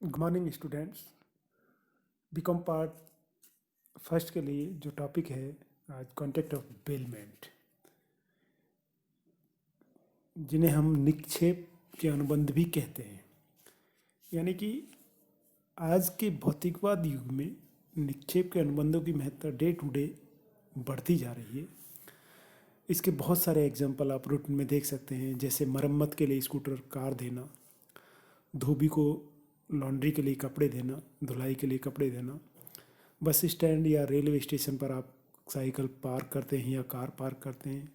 Good morning students. B Com part first के लिए जो टॉपिक है आज कॉन्टेक्ट ऑफ बेलमेंट, जिन्हें हम निक्षेप के अनुबंध भी कहते हैं। यानी कि आज के भौतिकवाद युग में निक्षेप के अनुबंधों की महत्ता डे टू डे बढ़ती जा रही है। इसके बहुत सारे एग्जाम्पल आप रूटीन में देख सकते हैं, जैसे मरम्मत के लिए स्कूटर कार देना, धोबी को लॉन्ड्री के लिए कपड़े देना, धुलाई के लिए कपड़े देना, बस स्टैंड या रेलवे स्टेशन पर आप साइकिल पार्क करते हैं या कार पार्क करते हैं,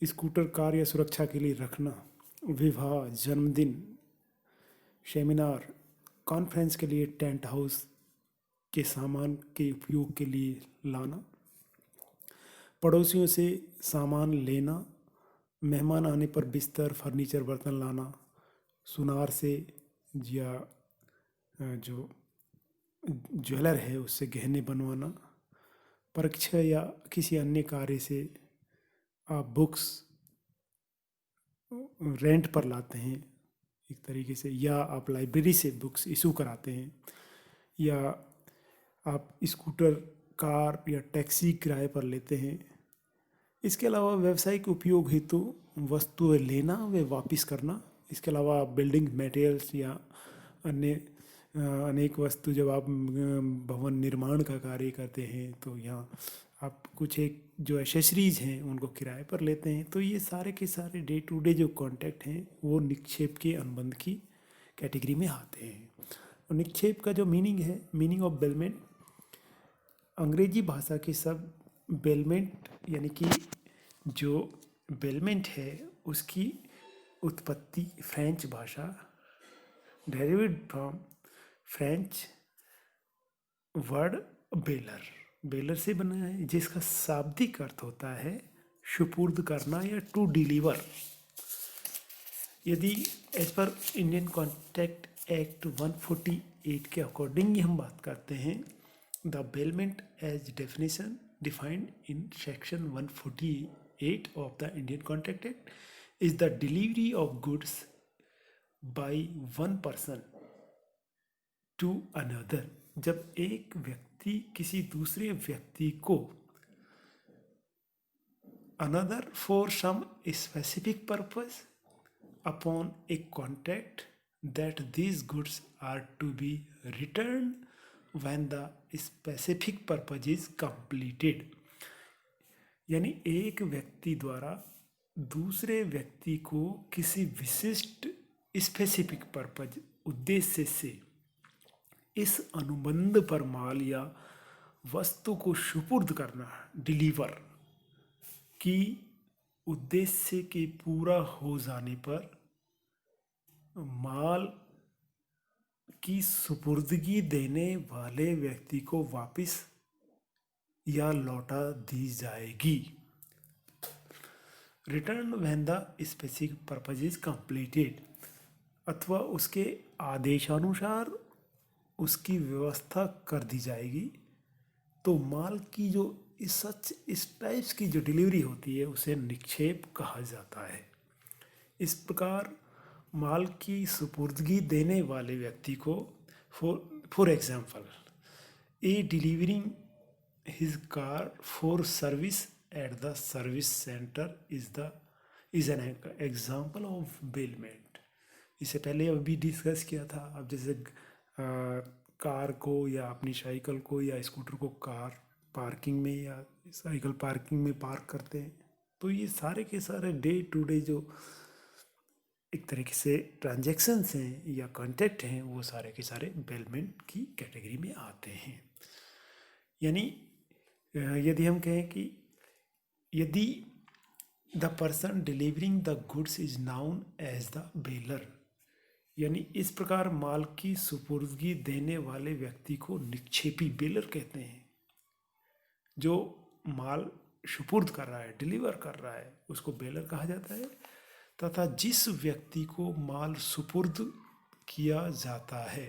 स्कूटर कार या सुरक्षा के लिए रखना, विवाह, जन्मदिन, सेमिनार, कॉन्फ्रेंस के लिए टेंट हाउस के सामान के उपयोग के लिए लाना, पड़ोसियों से सामान लेना, मेहमान आने पर बिस्तर फर्नीचर बर्तन लाना, सुनार से या जो ज्वेलर है उससे गहने बनवाना, परीक्षा या किसी अन्य कार्य से आप बुक्स रेंट पर लाते हैं एक तरीके से, या आप लाइब्रेरी से बुक्स इशू कराते हैं, या आप स्कूटर कार या टैक्सी किराए पर लेते हैं। इसके अलावा व्यावसायिक उपयोग हेतु वस्तुएं लेना व वापस करना। इसके अलावा आप बिल्डिंग मटेरियल्स या अन्य अनेक वस्तु, जब आप भवन निर्माण का कार्य करते हैं तो यहाँ आप कुछ एक जो एसेसरीज हैं उनको किराए पर लेते हैं। तो ये सारे के सारे डे टू डे जो कॉन्टैक्ट हैं वो निक्षेप के अनुबंध की कैटेगरी में आते हैं। और निक्षेप का जो मीनिंग है, मीनिंग ऑफ बेलमेंट, अंग्रेजी भाषा के शब्द बेलमेंट यानी कि जो बेलमेंट है उसकी उत्पत्ति फ्रेंच भाषा, derived from French word bailor, bailor से बना है, जिसका शाब्दिक अर्थ होता है सुपुर्द करना या टू डिलीवर। यदि एज पर इंडियन कॉन्ट्रैक्ट एक्ट 148 के अकॉर्डिंग हम बात करते हैं, the bailment as definition defined in section 148 of the Indian contract act is the delivery of goods by one person to another. जब एक व्यक्ति किसी दूसरे व्यक्ति को another for some specific purpose upon a contract that these goods are to be returned when the specific purpose is completed। यानी एक व्यक्ति द्वारा दूसरे व्यक्ति को किसी विशिष्ट स्पेसिफिक पर्पज उद्देश्य से इस अनुबंध पर माल या वस्तु को सुपुर्द करना, डिलीवर की उद्देश्य के पूरा हो जाने पर माल की सुपुर्दगी देने वाले व्यक्ति को वापस या लौटा दी जाएगी। Return when the specific purpose is completed, अथवा उसके आदेशानुसार उसकी व्यवस्था कर दी जाएगी। तो माल की जो इस टाइप्स की जो डिलीवरी होती है उसे निक्षेप कहा जाता है। इस प्रकार माल की सुपुर्दगी देने वाले व्यक्ति को for example A delivering his car for service at the service centre is an example of bailment. इससे पहले अभी डिस्कस किया था। अब जैसे कार को या अपनी साइकिल को या स्कूटर को कार पार्किंग में या साइकिल पार्किंग में पार्क करते हैं, तो ये सारे के सारे डे टू डे जो एक तरीके से ट्रांजैक्शंस हैं या कॉन्टैक्ट हैं वो सारे के सारे बेलमेंट की कैटेगरी में आते हैं। यानी यदि हम कहें कि यदि the person delivering the goods is known as the bailor, यानी इस प्रकार माल की सुपुर्दगी देने वाले व्यक्ति को निक्षेपी बेलर कहते हैं। जो माल सुपुर्द कर रहा है, डिलीवर कर रहा है, उसको बेलर कहा जाता है। तथा जिस व्यक्ति को माल सुपुर्द किया जाता है,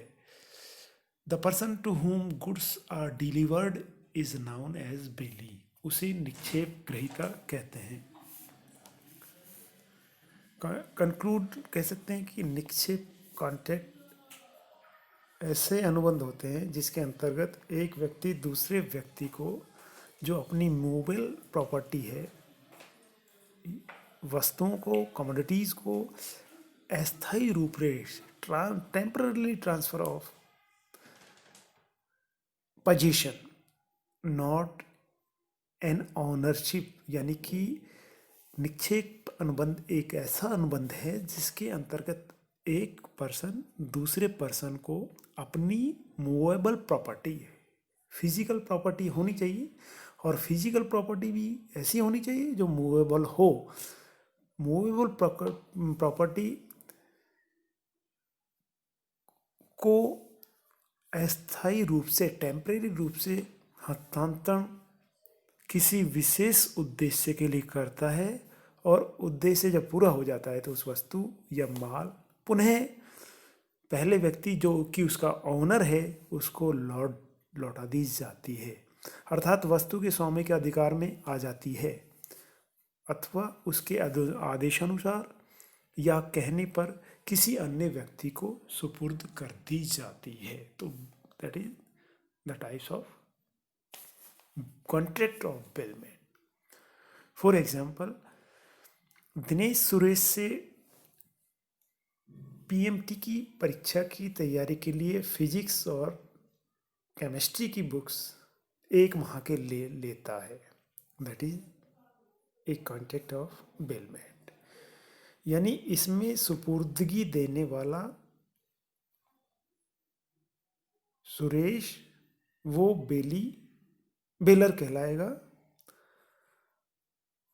the person to whom goods are delivered is known as bailee, उसे निक्षेप ग्रहीता कहते हैं। कंक्लूड कह सकते हैं कि निक्षेप कॉन्ट्रैक्ट ऐसे अनुबंध होते हैं जिसके अंतर्गत एक व्यक्ति दूसरे व्यक्ति को जो अपनी मूवेबल प्रॉपर्टी है, वस्तुओं को, कमोडिटीज़ को अस्थायी रूप से temporarily transfer of position not an ownership, यानी कि निक्षेप अनुबंध एक ऐसा अनुबंध है जिसके अंतर्गत एक पर्सन दूसरे पर्सन को अपनी मूवेबल प्रॉपर्टी, फिजिकल प्रॉपर्टी होनी चाहिए, और फिजिकल प्रॉपर्टी भी ऐसी होनी चाहिए जो मूवेबल हो। मूवेबल प्रॉपर्टी को अस्थायी रूप से, टेम्परेरी रूप से हस्तांतरण किसी विशेष उद्देश्य के लिए करता है, और उद्देश्य जब पूरा हो जाता है तो उस वस्तु या माल पुनः पहले व्यक्ति जो कि उसका ऑनर है उसको लौटा दी जाती है, अर्थात वस्तु के स्वामी के अधिकार में आ जाती है, अथवा उसके आदेशानुसार या कहने पर किसी अन्य व्यक्ति को सुपुर्द कर दी जाती है। तो that is the types of contract of bailment. For example, Dinesh Suresh से पीएमटी की परीक्षा की तैयारी के लिए फिजिक्स और केमिस्ट्री की बुक्स 1 माह के लिए लेता है। That is a contract of bailment, यानी इसमें सुपुर्दगी देने वाला सुरेश वो बेलर कहलाएगा।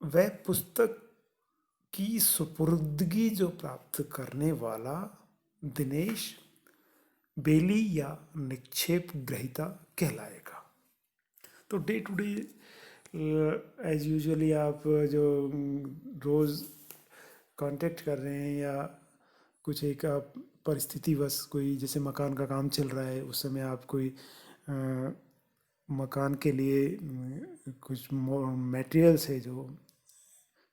वह पुस्तक की सुपुर्दगी जो प्राप्त करने वाला दिनेश बेली या निक्षेप ग्रहीता कहलाएगा। तो day to day as usually आप जो रोज़ कांटेक्ट कर रहे हैं या कुछ एक आप परिस्थितिवश कोई जैसे मकान का काम चल रहा है उस समय आप कोई मकान के लिए कुछ मटेरियल्स है जो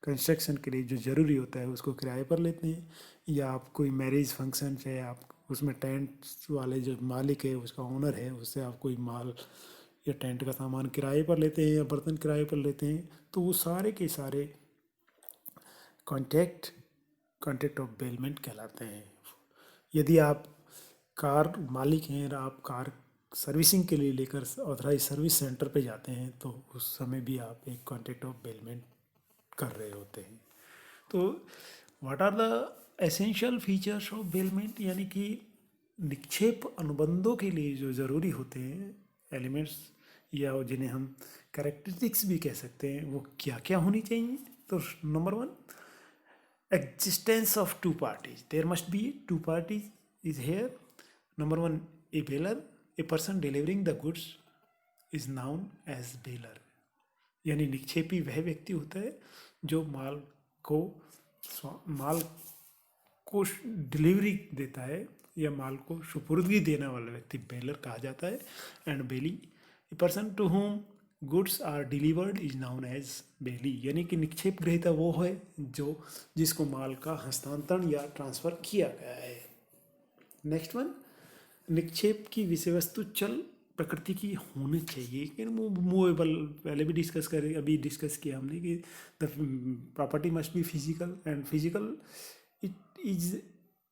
कंस्ट्रक्शन के लिए जो ज़रूरी होता है उसको किराए पर लेते हैं, या आप कोई मैरिज फंक्शन है आप उसमें टेंट वाले जो मालिक है उसका ओनर है उससे आप कोई माल या टेंट का सामान किराए पर लेते हैं या बर्तन किराए पर लेते हैं, तो वो सारे के सारे कॉन्ट्रैक्ट ऑफ बेलमेंट कहलाते हैं। यदि आप कार मालिक हैं और आप कार सर्विसिंग के लिए लेकर ऑथराइज सर्विस सेंटर पे जाते हैं तो उस समय भी आप एक कॉन्ट्रैक्ट ऑफ बेलमेंट कर रहे होते हैं। तो what are the essential features of bailment, यानी कि निक्षेप अनुबंधों के लिए जो ज़रूरी होते हैं एलिमेंट्स या जिन्हें हम कैरेक्टरिस्टिक्स भी कह सकते हैं, वो क्या क्या होनी चाहिए। तो number 1, existence of two parties. There must be two parties is here. Number 1, a baler, a person delivering the goods is known as baler, यानी निक्षेपी वह व्यक्ति होता है जो माल को डिलीवरी देता है या माल को सुपुर्दगी देने वाला व्यक्ति बेलर कहा जाता है। And bailee, a person to whom goods are delivered is known as bailee, यानी कि निक्षेप ग्रहीता वो है जिसको माल का हस्तांतरण या ट्रांसफर किया गया है। नेक्स्ट वन, निक्षेप की विषय वस्तु चल प्रकृति की होनी चाहिए कि मूवेबल, पहले भी अभी डिस्कस किया हमने कि the property must be physical, and physical it is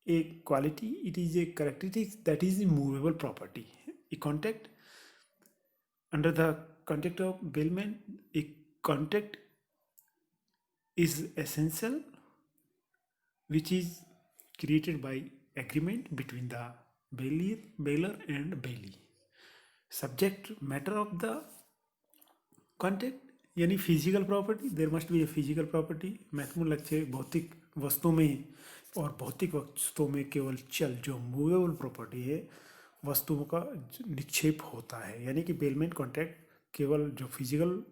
a quality, it is a characteristics that is a movable property. A contract under the contract of bailment, a contract is essential which is created by agreement between the bailor and bailee. Subject matter of the contract यानी physical property, there must be a physical property. महत्वपूर्ण लक्ष्य भौतिक वस्तुओं में, और भौतिक वस्तुओं में केवल चल जो मूवेबल प्रॉपर्टी है वस्तुओं का निक्षेप होता है, यानी कि बेलमेंट कॉन्ट्रैक्ट केवल जो फिजिकल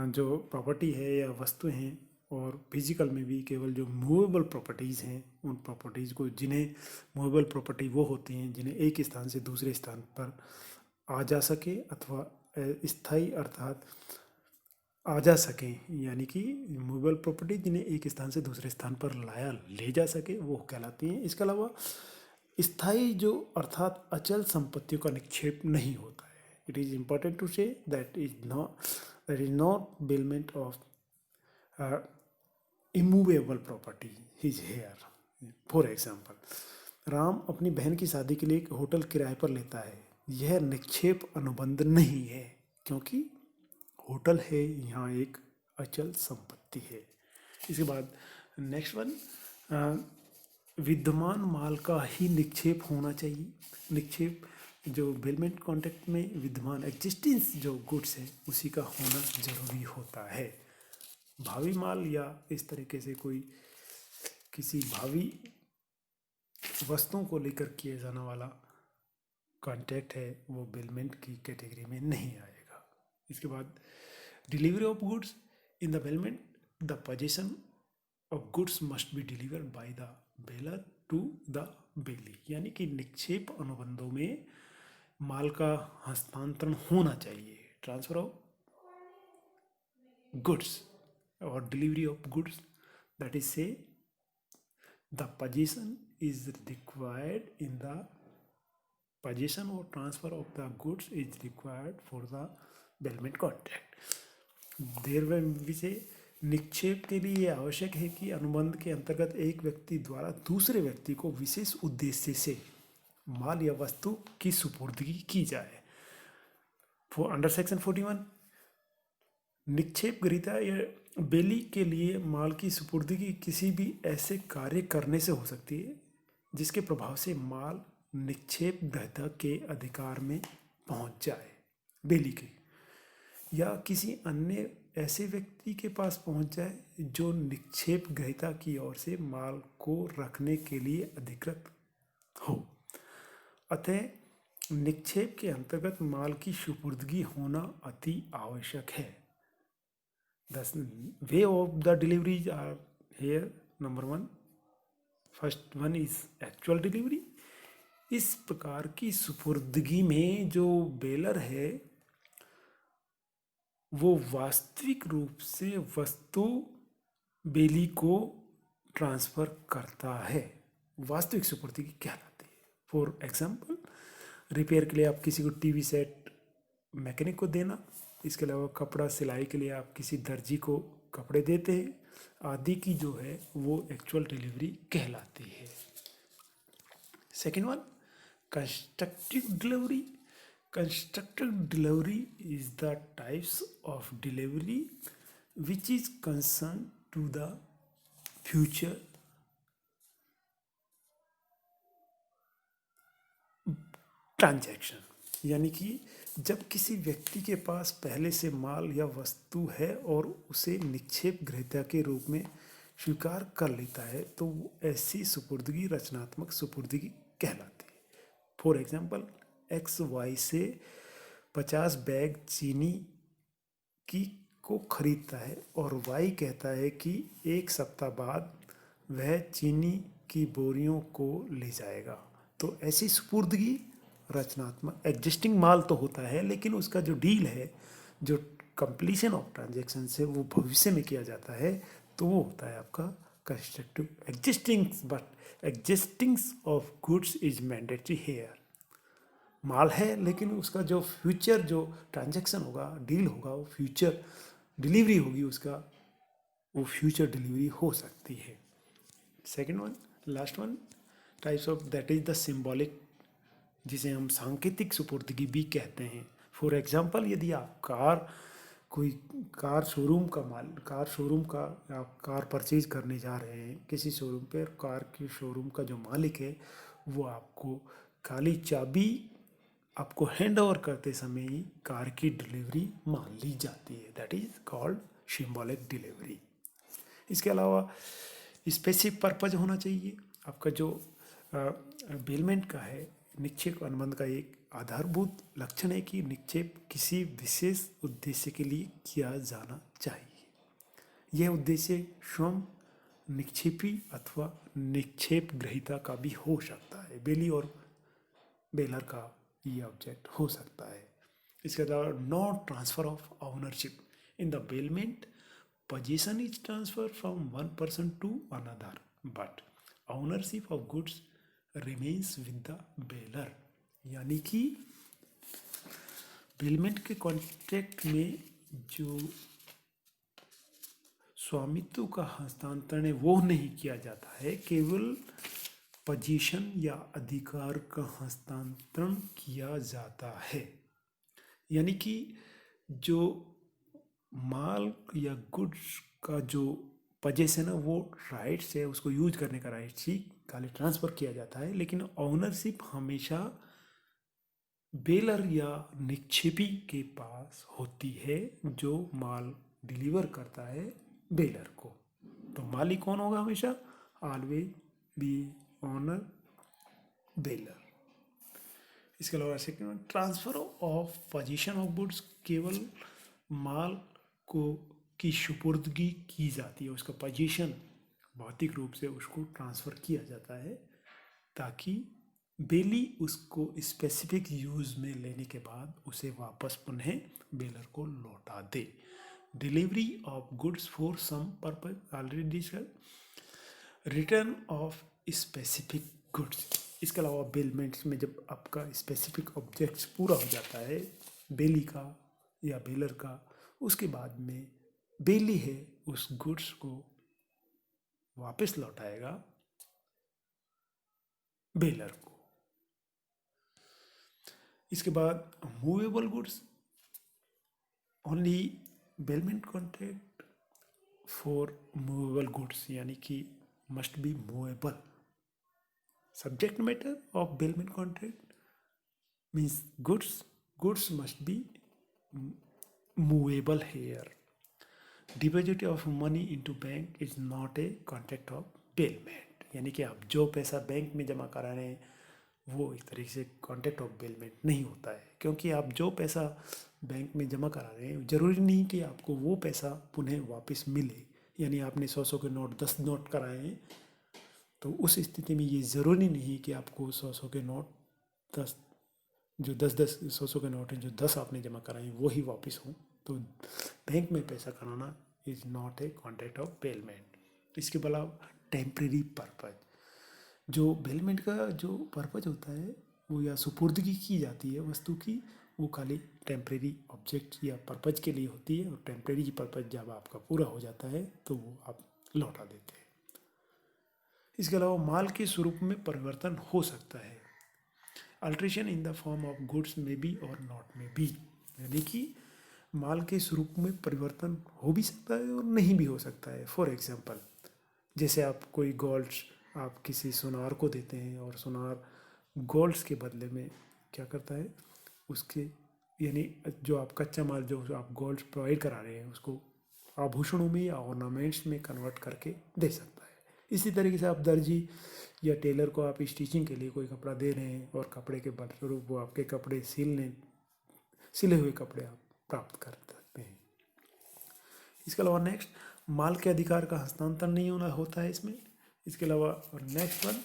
जो प्रॉपर्टी है या वस्तुएं हैं, और फिजिकल में भी केवल जो मूवेबल प्रॉपर्टीज़ हैं उन प्रॉपर्टीज़ को, जिन्हें मूवेबल प्रॉपर्टी वो होती हैं जिन्हें एक स्थान से दूसरे स्थान पर आ जा सके अथवा स्थायी अर्थात आ जा सकें, यानी कि मूवेबल प्रॉपर्टी जिन्हें एक स्थान से दूसरे स्थान पर ले जा सके वो कहलाती हैं। इसके अलावा स्थायी जो अर्थात अचल संपत्तियों का निक्षेप नहीं होता है. It is important to say that is not bailment of immovable property is here. For example, Ram अपनी बहन की शादी के लिए एक होटल किराए पर लेता है. यह निक्षेप अनुबंध नहीं है, क्योंकि होटल है यहाँ एक अचल संपत्ति है. इसके बाद नेक्स्ट वन, विद्यमान माल का ही निक्षेप होना चाहिए. निक्षेप जो बेलमेंट कॉन्ट्रैक्ट में विद्यमान एग्जिस्टिंग जो गुड्स है उसी का होना जरूरी होता है. भावी माल या इस तरीके से कोई किसी भावी वस्तुओं को लेकर किया जाने वाला कॉन्ट्रैक्ट है वो बेलमेंट की कैटेगरी में नहीं आएगा. इसके बाद delivery of goods in the bailment, the position of goods must be delivered by the bailor to the bailee. यानी कि निक्षेप अनुबंधों में माल का हस्तांतरण होना चाहिए. ट्रांसफर ऑफ गुड्स और delivery of goods, that is से the possession is required in the possession or transfer of the goods is required for the bailment contract. देर में से निक्षेप के लिए यह आवश्यक है कि अनुबंध के अंतर्गत एक व्यक्ति द्वारा दूसरे व्यक्ति को विशेष उद्देश्य से माल या वस्तु की सुपुर्दगी की जाए. अंडर सेक्शन 41, निक्षेप ग्रहीता या बेली के लिए माल की सुपुर्दगी किसी भी ऐसे कार्य करने से हो सकती है जिसके प्रभाव से माल निक्षेप ग्रहीता के अधिकार में पहुंच जाए, बेली के, या किसी अन्य ऐसे व्यक्ति के पास पहुंच जाए जो निक्षेप ग्रहीता की ओर से माल को रखने के लिए अधिकृत हो. अतः निक्षेप के अंतर्गत माल की सुपुर्दगी होना अति आवश्यक है. The way of the deliveries are here. Number one, first one is actual delivery. इस प्रकार की सुपुर्दगी में जो बेलर है वो वास्तविक रूप से वस्तु बेली को ट्रांसफर करता है. वास्तविक सुपुर्दगी कहलाती है. फॉर एग्जाम्पल, रिपेयर के लिए आप किसी को टीवी सेट मैकेनिक को देना, इसके अलावा कपड़ा सिलाई के लिए आप किसी दर्जी को कपड़े देते हैं, आदि की जो है वो एक्चुअल डिलीवरी कहलाती है. Second one, constructive delivery. Constructive delivery is the types of delivery which is concern to the future transaction. यानी कि जब किसी व्यक्ति के पास पहले से माल या वस्तु है और उसे निक्षेप ग्रहीता के रूप में स्वीकार कर लेता है तो ऐसी सुपुर्दगी रचनात्मक सुपुर्दगी कहलाती है. फॉर एग्जाम्पल, एक्स वाई से 50 बैग चीनी की को खरीदता है और वाई कहता है कि एक सप्ताह बाद वह चीनी की बोरियों को ले जाएगा. तो ऐसी सुपुर्दगी रचनात्मक, एग्जिस्टिंग माल तो होता है लेकिन उसका जो डील है, जो कंप्लीशन ऑफ ट्रांजैक्शन से वो भविष्य में किया जाता है, तो वो होता है आपका constructive. Existing, but existing of goods is mandatory here. माल है लेकिन उसका जो फ्यूचर जो ट्रांजैक्शन होगा, डील होगा, वो फ्यूचर डिलीवरी होगी, उसका वो फ्यूचर डिलीवरी हो सकती है. Second one, last one, types of, that is the symbolic, जिसे हम सांकेतिक सुपुर्दगी भी कहते हैं. फॉर एग्जाम्पल, यदि आप कोई कार शोरूम का आप कार परचेज करने जा रहे हैं किसी शोरूम पे, कार के शोरूम का जो मालिक है वो आपको काली चाबी आपको हैंड ओवर करते समय ही कार की डिलीवरी मान ली जाती है. That is called symbolic delivery. इसके अलावा स्पेसिफिक पर्पज होना चाहिए. आपका जो बेलमेंट का है, निक्षेप अनुबंध का एक आधारभूत लक्षण है कि निक्षेप किसी विशेष उद्देश्य के लिए किया जाना चाहिए. यह उद्देश्य स्वयं निक्षेपी अथवा निक्षेप ग्रहीता का भी हो सकता है. बेली और बेलर का ये ऑब्जेक्ट हो सकता है. इसके अलावा no transfer of ownership. In the bailment, possession is transferred from one person to another, but ownership of goods remains with the bailor, यानी कि बेलमेंट के कॉन्ट्रैक्ट में जो स्वामित्व का हस्तांतरण है वो नहीं किया जाता है, केवल पोजीशन या अधिकार का हस्तांतरण किया जाता है। यानी कि जो माल या गुड्स का जो पोजीशन है वो राइट्स है, उसको यूज करने का राइट्स ही खाली ट्रांसफ़र किया जाता है, लेकिन ओनरशिप हमेशा बेलर या निक्षेपी के पास होती है जो माल डिलीवर करता है बेलर को। तो मालिक कौन होगा हमेशा? Always be owner bailor. इसके अलावा second, transfer of position of goods, केवल माल को की सुपुर्दगी की जाती है, उसका पोजीशन भौतिक रूप से उसको ट्रांसफ़र किया जाता है ताकि बेली उसको स्पेसिफिक यूज़ में लेने के बाद उसे वापस पुनः बेलर को लौटा दे। Delivery of goods for some purpose already discuss. Return of specific goods, इसके अलावा बेलमेंट्स में जब आपका स्पेसिफिक ऑब्जेक्ट्स पूरा हो जाता है बेली का या बेलर का, उसके बाद में बेली है उस गुड्स को वापस लौटाएगा बेलर को। इसके बाद movable goods, only bailment contract for movable goods, यानी कि must be movable. Subject matter of bailment contract means goods must be movable here. Deposit of money into bank is not a contract of bailment, यानी कि आप जो पैसा bank में जमा करा रहे हैं वो एक तरीके से कॉन्ट्रैक्ट ऑफ बेलमेंट नहीं होता है, क्योंकि आप जो पैसा बैंक में जमा करा रहे हैं ज़रूरी नहीं कि आपको वो पैसा पुनः वापस मिले। यानी आपने 100 के नोट 10 नोट कराए हैं, तो उस स्थिति में ये ज़रूरी नहीं कि आपको 100 के नोट 10 जो 10 100 के नोट हैं जो 10 आपने जमा कराए हैं वो ही वापस हों। तो बैंक में पैसा कराना is not a contract of bailment. इसके अलावा टेम्परेरी पर्पज, जो बेलमेंट का जो पर्पज होता है वो या सुपुर्दगी की जाती है वस्तु की, वो खाली टेम्परेरी ऑब्जेक्ट या पर्पज के लिए होती है, और टेम्परेरी पर्पज जब आपका पूरा हो जाता है तो वो आप लौटा देते हैं। इसके अलावा माल के स्वरूप में परिवर्तन हो सकता है। Alteration in the form of goods में बी और नॉट में बी, यानी कि माल के स्वरूप में परिवर्तन हो भी सकता है और नहीं भी हो सकता है। फॉर एग्जांपल, जैसे आप कोई गोल्ड्स आप किसी सुनार को देते हैं और सुनार गोल्ड्स के बदले में क्या करता है, उसके यानी जो आप कच्चा माल जो आप गोल्ड्स प्रोवाइड करा रहे हैं उसको आभूषणों में या ऑर्नामेंट्स में कन्वर्ट करके दे सकता है। इसी तरीके से आप दर्जी या टेलर को आप स्टिचिंग के लिए कोई कपड़ा दे रहे हैं और कपड़े के बदलरूप वो आपके कपड़े सिले हुए कपड़े आप प्राप्त कर सकते हैं। इसके अलावा नेक्स्ट, माल के अधिकार का हस्तांतरण नहीं होना होता है इसमें। इसके अलावा नेक्स्ट वन,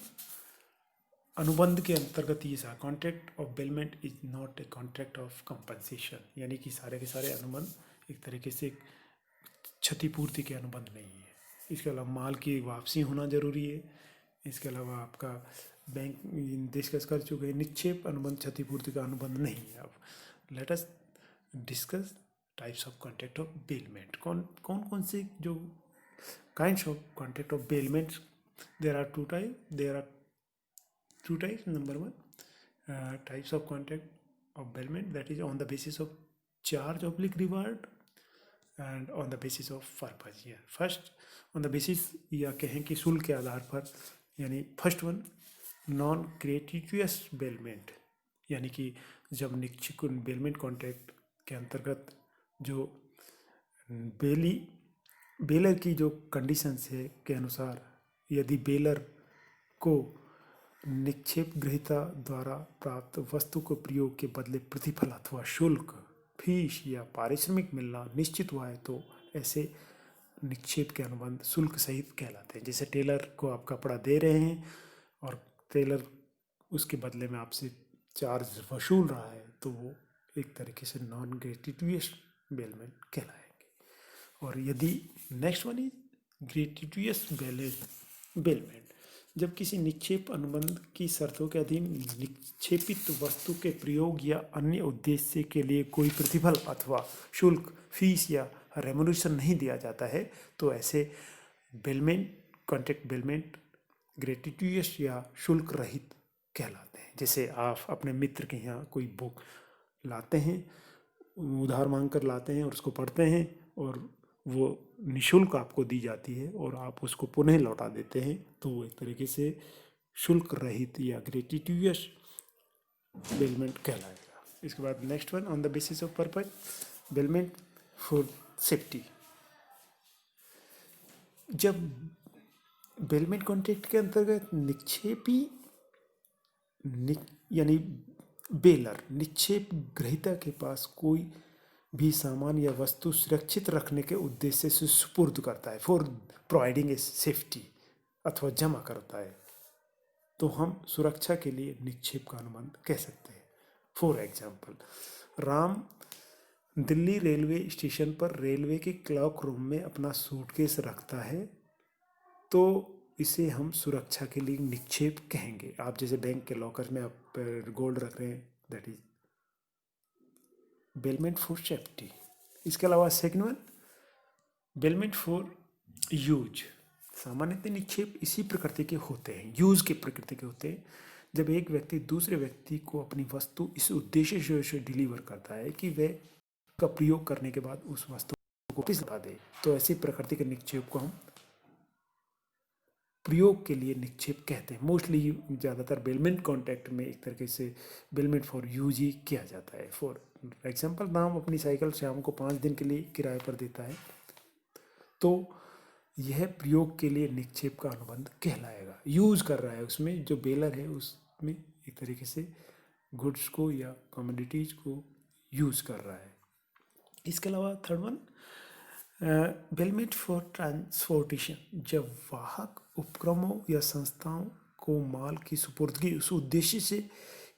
अनुबंध के अंतर्गत ये सा contract of bailment is not a contract of compensation, यानी कि सारे के सारे अनुबंध एक तरीके से क्षतिपूर्ति के अनुबंध नहीं है। इसके अलावा माल की वापसी होना जरूरी है। इसके अलावा आपका बैंक डिस्कस कर चुके हैं, निक्षेप अनुबंध क्षतिपूर्ति का अनुबंध नहीं है। अब let us discuss types of contract of bailment. कौन से जो kinds of contract of bailment, there are two types. Number one, types of contract of bailment, that is on the basis of charge oblique reward and on the basis of purpose। here first on the basis या कहें कि शुल्क के आधार पर, यानी first one non ग्रेटिट्यूस bailment, यानी कि जब निश्चित बेलमेंट कॉन्ट्रैक्ट के अंतर्गत जो बेलर की जो कंडीशंस है के अनुसार यदि बेलर को निक्षेप ग्रहीता द्वारा प्राप्त वस्तु को प्रयोग के बदले प्रतिफल अथवा शुल्क, फीस या पारिश्रमिक मिलना निश्चित हुआ है तो ऐसे निक्षेप के अनुबंध शुल्क सहित कहलाते हैं। जैसे टेलर को आप कपड़ा दे रहे हैं और टेलर उसके बदले में आपसे चार्ज वसूल रहा है तो वो एक तरीके से नॉन ग्रेटिट्यूस बेलमेंट कहलाएंगे। और यदि नेक्स्ट वन इज ग्रेटिट्यूस बेलमेंट, जब किसी निक्षेप अनुबंध की शर्तों के अधीन निक्षेपित वस्तु के प्रयोग या अन्य उद्देश्य के लिए कोई प्रतिफल अथवा शुल्क, फीस या रेमुनेशन नहीं दिया जाता है तो ऐसे बेलमेंट, कॉन्ट्रैक्ट बेलमेंट ग्रेट्युइटस या शुल्क रहित कहलाते हैं। जैसे आप अपने मित्र के यहाँ कोई बुक लाते हैं, उधार मांग कर लाते हैं और उसको पढ़ते हैं और वो निःशुल्क आपको दी जाती है और आप उसको पुनः लौटा देते हैं, तो वो एक तरीके से शुल्क रहित या ग्रेट्युइटस बेलमेंट कहलाएगा। इसके बाद next one, on the basis of purpose, bailment for safety. जब बेलमेंट कॉन्ट्रैक्ट के अंतर्गत निक्षेपी यानी बेलर निक्षेप ग्रहीता के पास कोई भी सामान या वस्तु सुरक्षित रखने के उद्देश्य से सुपुर्द करता है, फॉर प्रोवाइडिंग ए सेफ्टी, अथवा जमा करता है, तो हम सुरक्षा के लिए निक्षेप का अनुबंध कह सकते हैं। For example, Ram Delhi railway station पर रेलवे के क्लॉक रूम में अपना सूटकेस रखता है, तो इसे हम सुरक्षा के लिए निक्षेप कहेंगे। आप जैसे बैंक के लॉकर में आप गोल्ड रख रहे हैं, that is bailment for safety. इसके अलावा second one, bailment for use. सामान्यतः निक्षेप इसी प्रकृति के होते हैं, यूज के प्रकृति के होते हैं, जब एक व्यक्ति दूसरे व्यक्ति को अपनी वस्तु इस उद्देश्य से डिलीवर करता है कि वह का प्रयोग करने के बाद उस वस्तु को वापस लौटा दे, तो ऐसी प्रकृति के निक्षेप को हम प्रयोग के लिए निक्षेप कहते हैं। मोस्टली ज़्यादातर बेलमेंट कॉन्ट्रैक्ट में एक तरीके से बेलमेंट फॉर यूज ही किया जाता है। फॉर एग्जाम्पल, राम अपनी साइकिल शाम को 5 दिन के लिए किराए पर देता है, तो यह प्रयोग के लिए निक्षेप का अनुबंध कहलाएगा। यूज कर रहा है, उसमें जो बेलर है उसमें एक तरीके से गुड्स को या कमोडिटीज को यूज कर रहा है। इसके अलावा third one, bailment for transportation. जब वाहक उपक्रमों या संस्थाओं को माल की सुपुर्दगी उस उद्देश्य से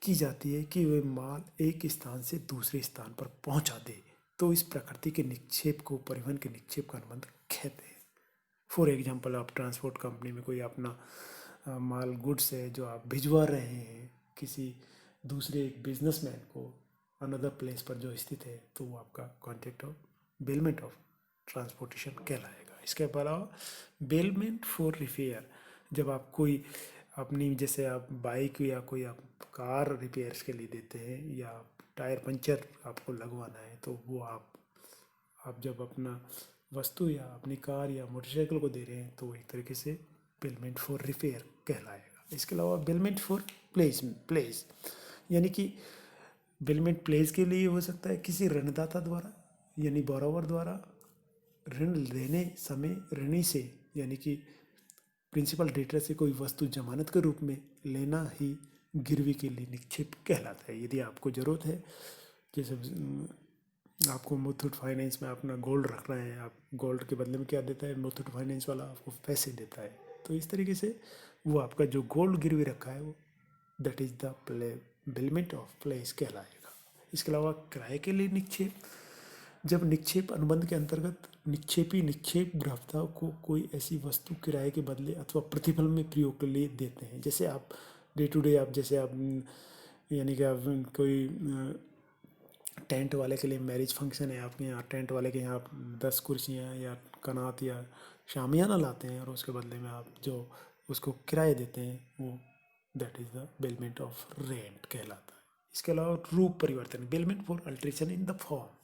की जाती है कि वे माल एक स्थान से दूसरे स्थान पर पहुंचा दे, तो इस प्रकृति के निक्षेप को परिवहन के निक्षेप का अनुबंध कहते हैं। फॉर एग्जांपल, आप ट्रांसपोर्ट कंपनी में कोई अपना माल गुड्स है जो आप भिजवा रहे हैं किसी दूसरे बिजनेसमैन को अनदर प्लेस पर जो स्थित है, तो वो आपका contract of bailment of transportation कहलाएगा। इसके अलावा बेलमेंट फॉर रिपेयर। जब आप कोई अपनी, जैसे आप बाइक या कोई आप कार रिपेयर्स के लिए देते हैं या टायर पंचर आपको लगवाना है, तो वो आप जब अपना वस्तु या अपनी कार या मोटरसाइकिल को दे रहे हैं, तो एक तरीके से बेलमेंट फॉर रिपेयर कहलाएगा। इसके अलावा बेलमेंट फॉर प्लेस, यानी कि बेलमेंट प्लेस के लिए हो सकता है किसी ऋणदाता द्वारा यानी बोरोवर द्वारा ऋण लेने समय ऋणी से यानी कि प्रिंसिपल डेटर से कोई वस्तु जमानत के रूप में लेना ही गिरवी के लिए निक्षेप कहलाता है। यदि आपको ज़रूरत है, जैसे आपको मुथूट फाइनेंस में अपना गोल्ड रख रहे हैं, आप गोल्ड के बदले में क्या देता है, मुथूट फाइनेंस वाला आपको पैसे देता है, तो इस तरीके से वो आपका जो गोल्ड गिरवी रखा है वो that is the bailment of place कहलाएगा। इसके अलावा किराए के लिए निक्षेप। जब निक्षेप अनुबंध के अंतर्गत निक्षेपी निक्षेप ग्रहता को कोई ऐसी वस्तु किराए के बदले अथवा प्रतिफल में प्रयोग के लिए देते हैं, जैसे आप डे टू डे आप जैसे आप यानी कि आप कोई टेंट वाले के लिए मैरिज फंक्शन है आपके यहाँ, टेंट वाले के यहाँ आप 10 कुर्सियाँ या कनात या शामियाना लाते हैं और उसके बदले में आप जो उसको किराए देते हैं, वो that is the bailment of rent कहलाता है। इसके अलावा रूप परिवर्तन, bailment for alteration in the form.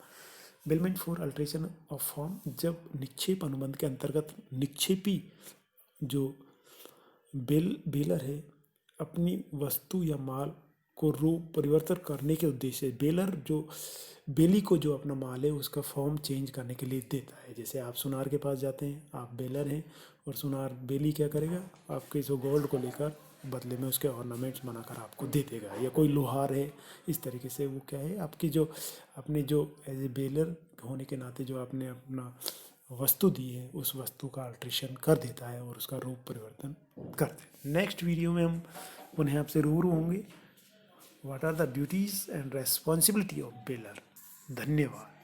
Bailment for alteration of form, जब निक्षेप अनुबंध के अंतर्गत निक्षेपी जो बेलर है अपनी वस्तु या माल को रूप परिवर्तन करने के उद्देश्य से बेली को जो अपना माल है उसका फॉर्म चेंज करने के लिए देता है। जैसे आप सुनार के पास जाते हैं, आप बेलर हैं और सुनार बेली क्या करेगा, आपके जो गोल्ड को लेकर बदले में उसके ऑर्नामेंट्स बनाकर आपको दे देगा। या कोई लोहार है, इस तरीके से वो क्या है आपकी जो अपने जो एज ए बेलर होने के नाते जो आपने अपना वस्तु दी है उस वस्तु का अल्ट्रेशन कर देता है और उसका रूप परिवर्तन करते हैं। नेक्स्ट वीडियो में हम पुनः आपसे रूबरू होंगे। What are the duties and responsibility of bailor. धन्यवाद।